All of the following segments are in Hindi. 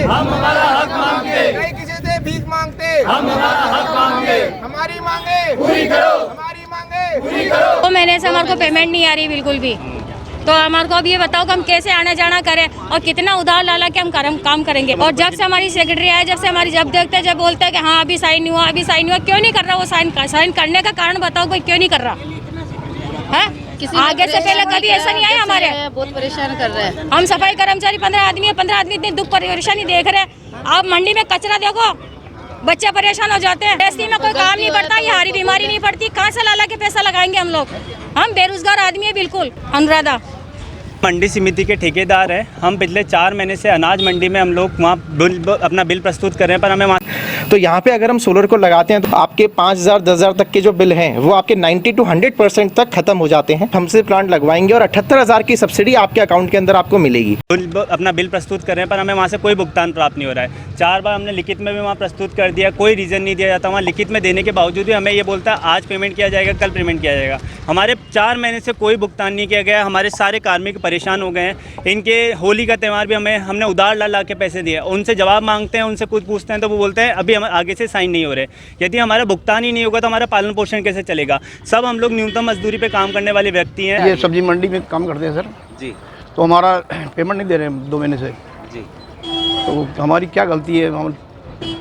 हम हमारा हक मांगते, नहीं किसी से भीख मांगते, हम हमारा हक मांगते, हमारी मांगे पूरी करो, हमारी मांगे पूरी करो। 2 महीने से हमारे को पेमेंट नहीं आ रही बिल्कुल भी। तो हमारे को अब ये बताओ कि हम कैसे आना जाना करें और कितना उधार ला के हम काम करेंगे। और जब से हमारी सेक्रेटरी आए, जब से हमारी जब देखते हैं, जब बोलते हैं कि हाँ अभी साइन हुआ, अभी साइन हुआ, क्यों नहीं कर रहा वो साइन करने का कारण बताओ, कोई क्यों नहीं कर रहा है? आगे से पहले कभी ऐसा नहीं आया हमारे। बहुत परेशान कर रहे हैं। हम सफाई कर्मचारी 15 आदमी है, 15 आदमी इतनी दुख परेशानी देख रहे हैं। आप मंडी में कचरा देखो, बच्चे परेशान हो जाते हैं। एसटी में कोई काम नहीं पड़ता, ये हारी बीमारी नहीं पड़ती, कहाँ से ला के पैसा लगाएंगे हम लोग? हम बेरोजगार आदमी है बिल्कुल। अनुराधा मंडी समिति के ठेकेदार हैं। हम पिछले 4 महीने से अनाज मंडी में हम लोग वहाँ अपना बिल प्रस्तुत कर रहे हैं, पर हमें तो यहाँ पे अगर हम सोलर को लगाते हैं तो आपके 5,000 10,000 तक के जो बिल हैं वो आपके 90 to 100% तक खत्म हो जाते हैं। हमसे प्लांट लगवाएंगे और 78,000 की सब्सिडी आपके अकाउंट के अंदर आपको मिलेगी। अपना बिल प्रस्तुत कर रहे हैं, पर हमें वहाँ से कोई भुगतान प्राप्त नहीं हो रहा है। 4 बार हमने लिखित में भी वहाँ प्रस्तुत कर दिया, कोई रीज़न नहीं दिया जाता। वहाँ लिखित में देने के बावजूद भी हमें ये बोलता है आज पेमेंट किया जाएगा, कल पेमेंट किया जाएगा। हमारे 4 महीने से कोई भुगतान नहीं किया गया। हमारे सारे कार्मिक परेशान हो गए हैं। इनके होली का त्यौहार भी हमने उधार ला के पैसे दिए। उनसे जवाब मांगते हैं, उनसे कुछ पूछते हैं तो वो बोलते हैं अभी हम आगे से साइन नहीं हो रहे। यदि हमारा भुगतान ही नहीं होगा तो हमारा पालन पोषण कैसे चलेगा? सब हम लोग न्यूनतम मजदूरी पे काम करने वाले व्यक्ति हैं। ये सब्जी मंडी में काम करते हैं सर जी। तो हमारा पेमेंट नहीं दे रहे हैं 2 महीने से जी। तो हमारी क्या गलती है? हम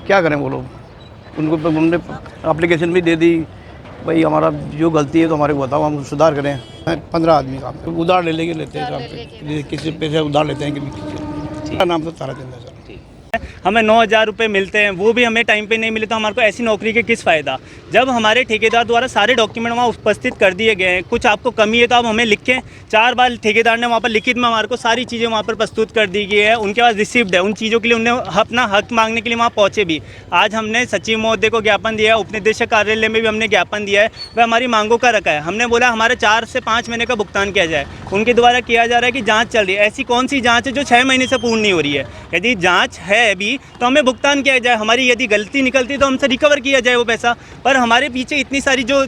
क्या करें वो लोग? उनको हमने एप्लीकेशन भी दे दी, भाई हमारा जो गलती है तो हमारे को बताओ, हम सुधार करें। 15 आदमी काम उधार ले लेते हैं, किसी पैसे उधार लेते हैं। मेरा नाम तो ताराचंद है सर। हमें 9,000 रुपये मिलते हैं, वो भी हमें टाइम पे नहीं मिले तो हमारे को ऐसी नौकरी के किस फ़ायदा? जब हमारे ठेकेदार द्वारा सारे डॉक्यूमेंट वहाँ उपस्थित कर दिए गए हैं, कुछ आपको कमी है तो आप हमें लिखें। 4 बार ठेकेदार ने वहाँ पर लिखित में हमारे को सारी चीज़ें वहाँ पर प्रस्तुत कर दी गई है। उनके पास रिसिप्ट है, उन चीज़ों के लिए उन्हें अपना हक मांगने के लिए वहाँ पहुँचे भी। आज हमने सचिव महोदय को ज्ञापन दिया है, उपनिदेशक कार्यालय में भी हमने ज्ञापन दिया है। वह हमारी मांगों का रखा है। हमने बोला हमारे 4 से 5 महीने का भुगतान किया जाए। उनके द्वारा किया जा रहा है कि जाँच चल रही है। ऐसी कौन सी जाँच है जो 6 महीने से पूर्ण नहीं हो रही है? यदि जाँच है अभी तो हमें भुगतान किया जाए। हमारी यदि गलती निकलती तो हमसे रिकवर किया जाए वो पैसा। पर हमारे पीछे इतनी सारी जो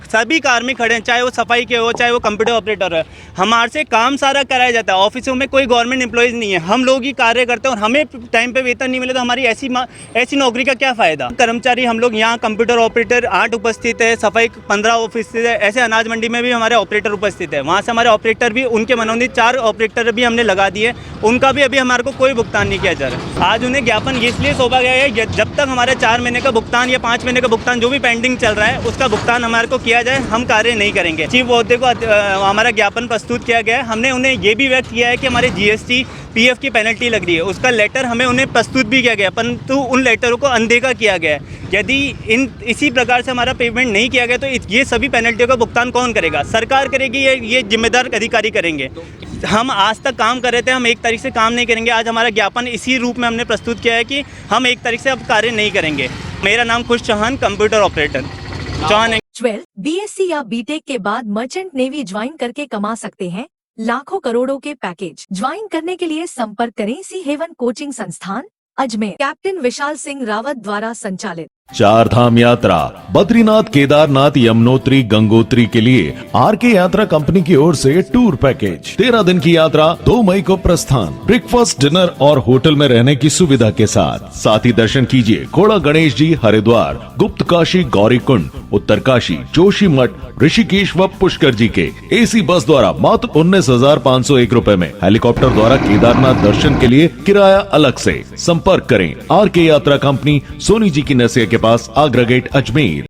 सभी कार्मिक खड़े हैं, चाहे वो सफाई के हो, चाहे वो कंप्यूटर ऑपरेटर है, हमारे से काम सारा कराया जाता है। ऑफिसों में कोई गवर्नमेंट एम्प्लॉयज़ नहीं है, हम लोग ही कार्य करते हैं और हमें टाइम पे वेतन नहीं मिले तो हमारी ऐसी नौकरी का क्या फ़ायदा? कर्मचारी हम लोग यहाँ कंप्यूटर ऑपरेटर 8 उपस्थित है, सफाई 15 उपस्थित है। ऐसे अनाज मंडी में भी हमारे ऑपरेटर उपस्थित है। वहाँ से हमारे ऑपरेटर भी, उनके मनोनीत 4 ऑपरेटर भी हमने लगा दिए, उनका भी अभी हमारे को कोई भुगतान नहीं किया जा रहा है। आज उन्हें ज्ञापन इसलिए सौंपा गया है जब तक हमारे 4 महीने का भुगतान या 5 महीने का भुगतान जो भी पेंडिंग चल रहा है उसका भुगतान हमारे को किया जाए, हम कार्य नहीं करेंगे। चीफ महोदय को हमारा ज्ञापन प्रस्तुत किया गया है। हमने उन्हें ये भी व्यक्त किया है कि हमारे जीएसटी पीएफ की पेनल्टी लग रही है, उसका लेटर हमें उन्हें प्रस्तुत भी किया गया, परंतु उन लेटरों को अनदेखा किया गया है। यदि इसी प्रकार से हमारा पेमेंट नहीं किया गया तो ये सभी पेनल्टियों का भुगतान कौन करेगा? सरकार करेगी, ये जिम्मेदार अधिकारी करेंगे। हम आज तक काम कर रहे थे, हम 1 तारीख से काम नहीं करेंगे। आज हमारा ज्ञापन इसी रूप में हमने प्रस्तुत किया है कि हम 1 तारीख से अब कार्य नहीं करेंगे। मेरा नाम Khush Chauhan, computer operator Chauhan. 12 BSc या बीटेक के बाद मर्चेंट नेवी ज्वाइन करके कमा सकते हैं लाखों करोड़ों के पैकेज। ज्वाइन करने के लिए संपर्क करें सी हेवन कोचिंग संस्थान अजमेर, कैप्टन विशाल सिंह रावत द्वारा संचालित। 4 धाम यात्रा बद्रीनाथ, केदारनाथ, यमुनोत्री, गंगोत्री के लिए आरके यात्रा कंपनी की ओर से टूर पैकेज। 13 दिन की यात्रा, 2 मई को प्रस्थान। ब्रेकफास्ट, डिनर और होटल में रहने की सुविधा के साथ ही दर्शन कीजिए खोड़ा गणेश जी, हरिद्वार, गुप्त काशी, गौरी कुंड, उत्तर काशी, जोशी मठ, ऋषिकेश व पुष्कर जी के एसी बस द्वारा मात्र 19,501 रुपए में। हेलीकॉप्टर द्वारा केदारनाथ दर्शन के लिए किराया अलग से। संपर्क करें आरके यात्रा कंपनी, सोनी जी की नसिया के पास, आगरा गेट, अजमेर।